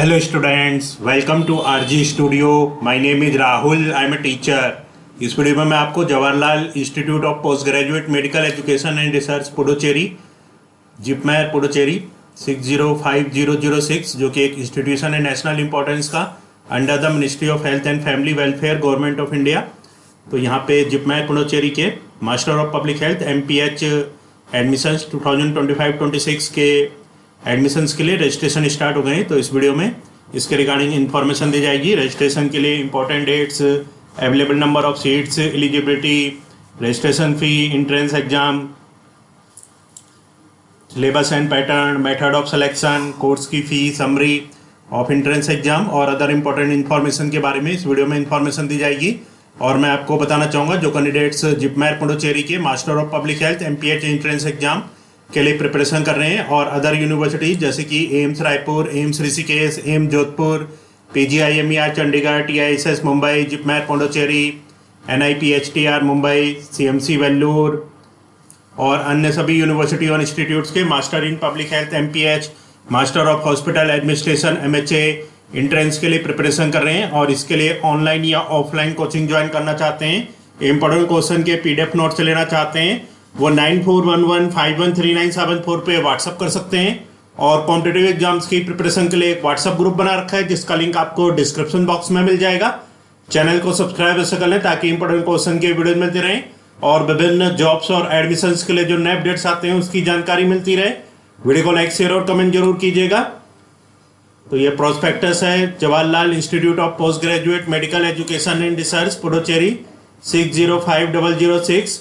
Hello students, welcome to RG Studio. My name is Rahul. I am a teacher. इस video में मैं आपको Jawaharlal institute of post graduate medical education and research Puducherry JIPMER Puducherry 605006 जो कि एक institution है नेशनल इंपॉर्टेंस का under the ministry of health and family welfare government of India. तो यहाँ पे जिपमेर पुडुचेरी के master of public health MPH admissions 2025-26 के एडमिशन्स के लिए रजिस्ट्रेशन स्टार्ट हो गए हैं। तो इस वीडियो में इसके रिगार्डिंग इन्फॉर्मेशन दी जाएगी। रजिस्ट्रेशन के लिए important dates, available number of seats, eligibility, registration fee, entrance exam, syllabus and pattern, method of selection, course की fee, summary of entrance exam और अदर इंपॉर्टेंट इन्फॉर्मेशन के बारे में इस वीडियो में इन्फॉर्मेशन दी जाएगी। और मैं आपको बताना चाहूँगा जो कैंडिडेट्स जिपमेर पुडुचेरी के master of public health MPH entrance exam के लिए प्रिपरेशन कर रहे हैं और अदर यूनिवर्सिटीज जैसे कि AIIMS Raipur, AIIMS Rishikesh, AIIMS Jodhpur, PGIMER Chandigarh, TISS Mumbai, JIPMER Puducherry, NIPHTR Mumbai, CMC Vellore और अन्य सभी यूनिवर्सिटी और इंस्टीट्यूट्स के master in public health MPH, master of hospital administration MHA entrance के लिए प्रिपरेशन कर रहे हैं और इसके लिए ऑनलाइन या ऑफलाइन कोचिंग ज्वाइन करना चाहते हैं, इंपॉर्टेंट क्वेश्चन के PDF नोट से लेना चाहते हैं, वो 9411513974 पे व्हाट्सअप कर सकते हैं। और कॉम्पिटिटिव एग्जाम्स की प्रिपरेशन के लिए एक व्हाट्सअप ग्रुप बना रखा है जिसका लिंक आपको डिस्क्रिप्शन बॉक्स में मिल जाएगा। चैनल को सब्सक्राइब ऐसे कर लें ताकि इंपॉर्टेंट क्वेश्चन के वीडियो मिलते रहें और विभिन्न जॉब्स और एडमिशन्स के लिए जो नए अपडेट्स आते हैं उसकी जानकारी मिलती रहे। वीडियो को लाइक, शेयर और कमेंट जरूर कीजिएगा। तो ये प्रोस्पेक्टस है Jawaharlal institute of post graduate medical education and research Puducherry 605006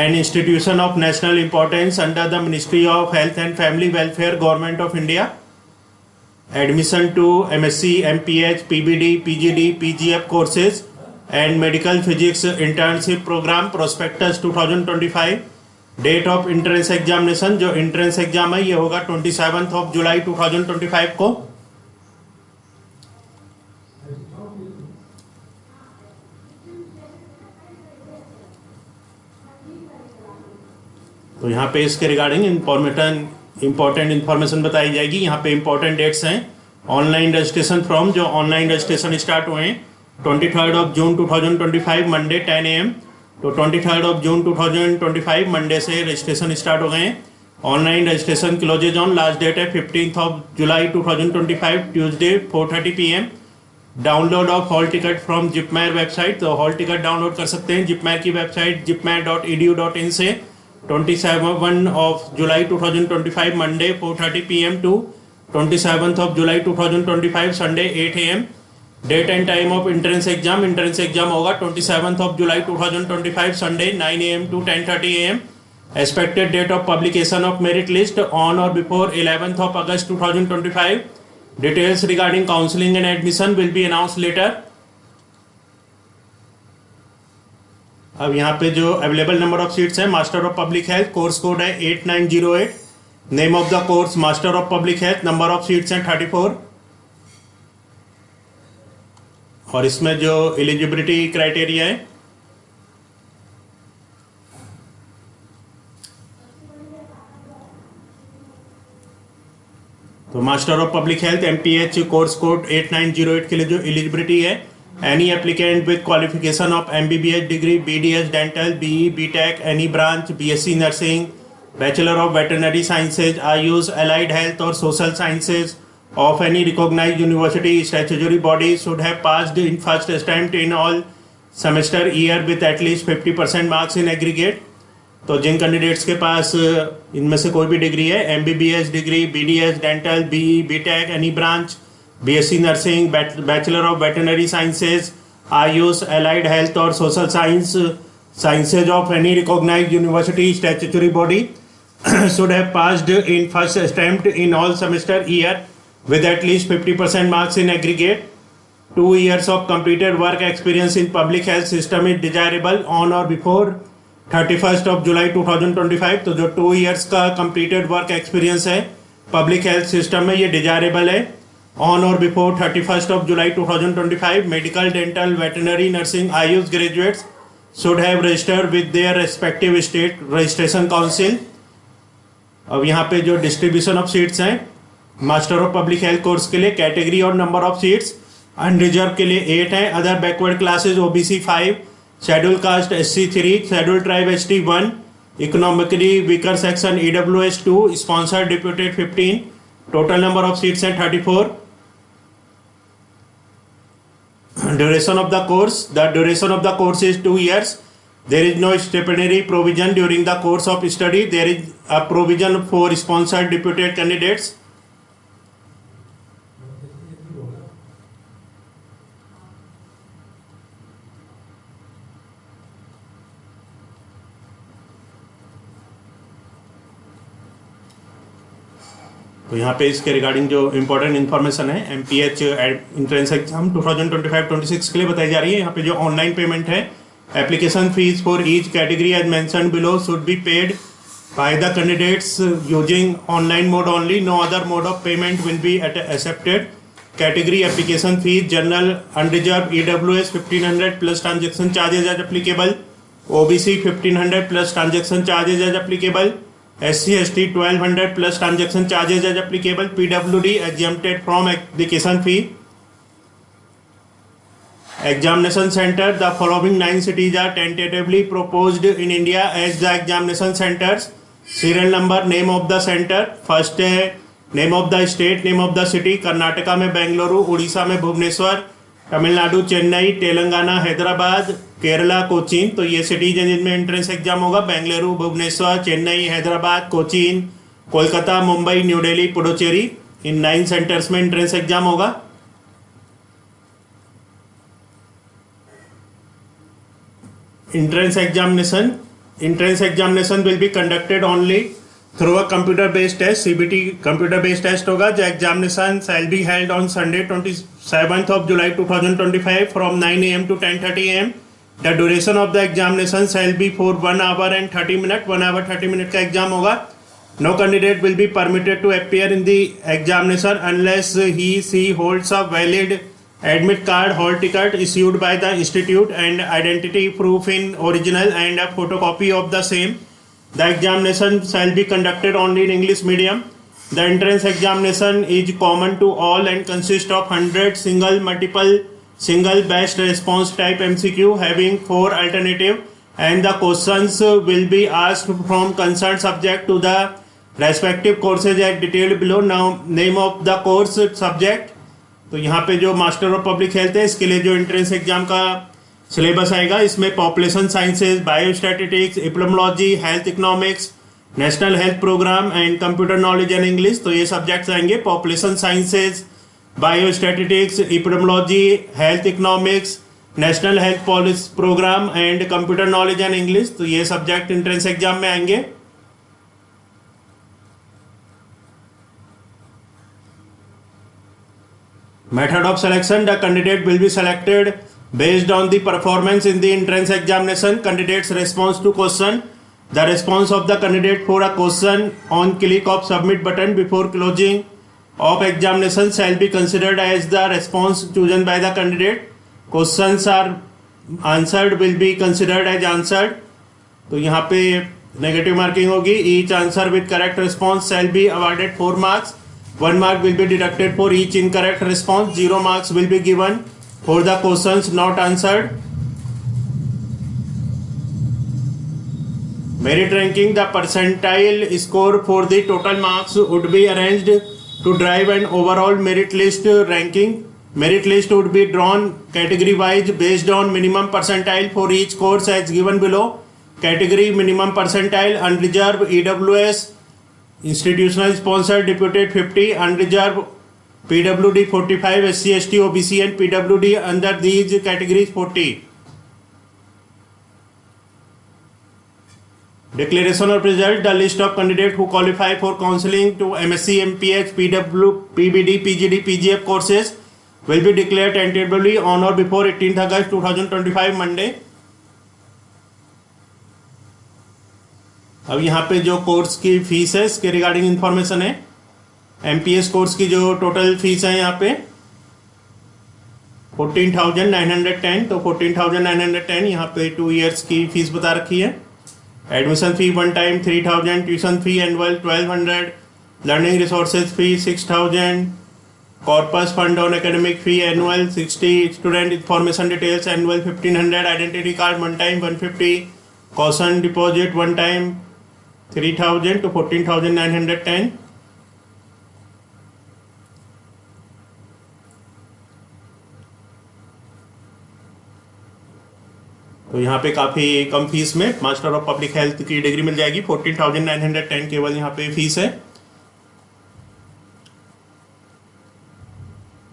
an institution of national importance under the Ministry of Health and Family Welfare Government of India. Admission to MSc, MPH, PBD, PGD, PGF courses and medical physics internship program prospectus 2025. Date of entrance examination जो entrance exam है ये होगा 27 जुलाई 2025 को। तो यहाँ पे इसके regarding important information बताई जाएगी। यहाँ पे इंपॉर्टेंट डेट्स हैं। ऑनलाइन रजिस्ट्रेशन फॉर्म जो ऑनलाइन रजिस्ट्रेशन स्टार्ट हुए हैं 23 जून 2025 मंडे 10 AM। तो 23 जून 2025 मंडे से रजिस्ट्रेशन स्टार्ट हो गए हैं। Online registration closes on last date है 15 जुलाई 2025 Tuesday 4:30 PM। Download of hall ticket from JIPMER website. तो हॉल टिकट डाउनलोड कर सकते हैं जिपमेर की वेबसाइट jipmer.edu.in से 27 जुलाई 2025 Monday 4:30 PM to 27 July 2025 Sunday 8 AM। Date and time of entrance exam होगा 27 जुलाई 2025 Sunday 9 AM to 10:30 AM। Expected date of publication of merit list on or before 11 अगस्त 2025। Details regarding counselling and admission will be announce later. अब यहाँ पे जो available number of seats है master of public health course code है 8908। Name of the course master of public health. Number of seats हैं 34 और इसमें जो एलिजिबिलिटी क्राइटेरिया है तो master of public health MPH course code 8908 के लिए जो एलिजिबिलिटी है any applicant with qualification of MBBS degree, BDS dental, BE, BTech, any branch, BSc nursing, Bachelor of Veterinary Sciences, IUS, Allied Health or Social Sciences of any recognized university statutory body should have passed in first attempt in all semester year with at least 50% marks in aggregate। तो जिन candidates के पास इनमें से कोई भी degree है MBBS degree, BDS dental, BE, BTech, any branch, BSc nursing, bachelor of veterinary sciences, IUS, allied health और social sciences of any recognised university statutory body should have passed in first attempt in all semester year with at least 50% marks in aggregate. 2 years of completed work experience in public health system is desirable on or before 31 July 2025। तो जो 2 years का completed work experience है public health system में ये desirable है on or before 31 July 2025। medical, dental, veterinary, nursing, IUS graduates should have registered with their respective state registration council। अब यहाँ पे जो डिस्ट्रीब्यूशन ऑफ सीट्स हैं master of public health course के लिए कैटेगरी और नंबर ऑफ सीट्स अनरिजर्व के लिए 8 है, other backward classes OBC 5, schedule caste SC 3, schedule tribe ST 1, economically weaker section EWS 2, sponsored deputed 15, total number of seats हैं 34. Duration of the course. The duration of the course is 2 years. There is no stipendary provision during the course of study. There is a provision for sponsored deputed candidates. तो यहाँ पे इसके regarding जो important information है MPH entrance exam 2025-26 के लिए बताई जा रही है. यहाँ पे जो ऑनलाइन पेमेंट है, application fees for each category as mentioned below should be paid by the candidates using online mode only. No other mode of payment will be accepted. Category application fees general unreserved EWS 1500 plus transaction charges as applicable. OBC 1500 plus transaction charges as applicable. SC ST 1200 plus transaction charges as applicable. PWD exempted from application fee. Examination center. The following 9 cities are tentatively proposed in India as the examination centers. Serial number, name of the center. First है name of the state, name of the city. Karnataka में बेंगलुरु, उड़ीसा में भुवनेश्वर, तमिलनाडु चेन्नई, तेलंगाना हैदराबाद, केरला कोचीन. तो ये cities हैं जिनमें entrance exam होगा. Bengaluru, Bhubaneswar, Chennai, Hyderabad, Cochin, Kolkata, Mumbai, new Delhi, Puducherry. इन 9 centres में entrance exam होगा. entrance examination will be conducted only through a computer based test. CBT computer based test होगा. The examination shall be held on Sunday 27th of July 2025 from 9 AM to 10:30 AM. The duration of the examination shall be for 1 hour and 30 minutes. 1 hour 30 minutes का exam होगा. No candidate will be permitted to appear in the examination unless she holds a valid admit card, hall ticket issued by the institute and identity proof in original and a photocopy of the same. The examination shall be conducted only in English medium. The entrance examination is common to all and consists of 100 single, multiple, single best response type MCQ having 4 alternative, and the questions will be asked from concerned subject to the respective courses as detailed below. Now name of the course subject. तो यहाँ पे जो master of public health है इसके लिए जो entrance exam का syllabus आएगा, इसमें population sciences, biostatistics, epidemiology, health economics, national health program and computer knowledge and English. तो ये सब्जेक्ट्स आएंगे. Population sciences, biostatistics, epidemiology, health economics, national health policy program and computer knowledge and English. तो ये subject entrance exam में आएंगे. Method of selection. The candidate will be selected based on the performance in the entrance examination. Candidate's response to question. The response of the candidate for a question on click of submit button before closing of examination shall be considered as the response chosen by the candidate. Questions are answered will be considered as answered. तो यहाँ पे negative marking होगी. Each answer with correct response shall be awarded 4 marks. 1 mark will be deducted for each incorrect response. 0 marks will be given for the questions not answered. Merit ranking. The percentile score for the total marks would be arranged to drive an overall merit list ranking. Merit list would be drawn category wise based on minimum percentile for each course as given below. Category minimum percentile unreserved EWS, institutional sponsored deputed 50, unreserved PWD 45, SC ST OBC and PWD under these categories 40. Declaration of result. The list of candidates who qualify for counseling to MSc, MPH, PW, PBD, PGD, PGF courses will be declared tentatively on or before 18th August 2025 Monday. अब यहाँ पे जो course की fees है इसके regarding information है. MPS course की जो टोटल फीस है यहाँ पे 14,910. तो 14,910 यहाँ पे 2 इयर्स की फीस बता रखी है. Admission fee 1 time 3,000, tuition fee annual 1,200, learning resources fee 6000, corpus fund on academic fee annual 60, student information details annual 1500, identity card one time 150, caution deposit one time 3000 to 14,910. तो यहाँ पे काफ़ी कम फीस में master of public health की degree मिल जाएगी। 14,910 केवल यहाँ पे फीस है।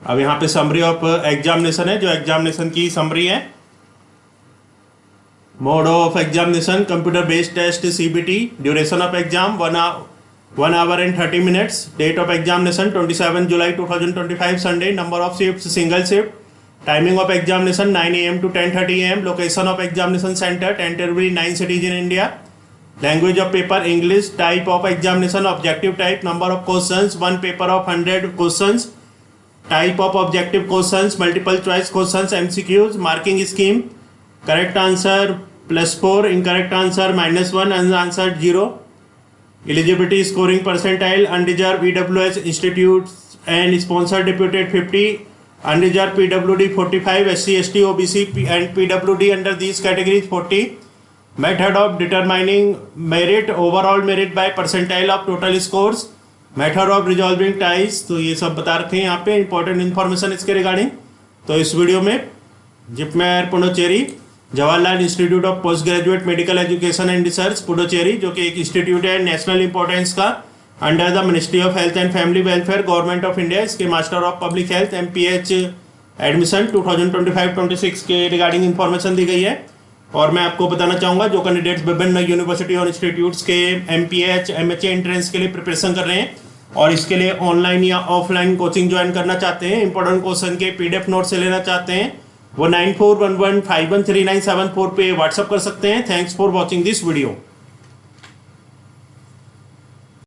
अब यहाँ पे समरी ऑफ एग्जामिनेशन है, जो एग्जामिनेशन की समरी है। Mode of examination computer based test CBT, duration of exam 1 hour and 30 minutes, date of examination 27 July 2025 Sunday, number of shift single shift, timing of examination 9 AM to 10:30 AM, location of examination centre टेंटरबरी 9 cities in India, language of paper English, type of examination objective type, number of questions 1 paper of 100 questions, type of objective questions multiple choice questions MCQs, marking scheme, correct answer +4, incorrect answer -1, unanswered 0, eligibility scoring percentile, unreserved EWS institute and sponsor deputed 50, unreserved PWD 45, SC ST OBC and PWD under these categories 40, method of determining merit, overall merit by percentile of total scores, method of resolving ties. तो ये सब बता रखे हैं यहाँ पे important information इसके regarding. तो इस वीडियो में JIPMER Puducherry Jawaharlal institute of post graduate medical education and research Puducherry, जो कि एक इंस्टीट्यूट है नेशनल इंपॉर्टेंस का under the ministry of health and family welfare government of India, इसके master of public health MPH admission 2025-26 के रिगार्डिंग इन्फॉर्मेशन दी गई है। और मैं आपको बताना चाहूँगा जो कैंडिडेट्स विभिन्न यूनिवर्सिटी और इंस्टीट्यूट्स के MPH MHA एंट्रेंस के लिए प्रिपरेशन कर रहे हैं और इसके लिए ऑनलाइन या ऑफलाइन कोचिंग ज्वाइन करना चाहते हैं, इंपॉर्टेंट क्वेश्चन के PDF नोट से लेना चाहते हैं, वो 9411513974 पे व्हाट्सअप कर सकते हैं। Thanks for watching this video.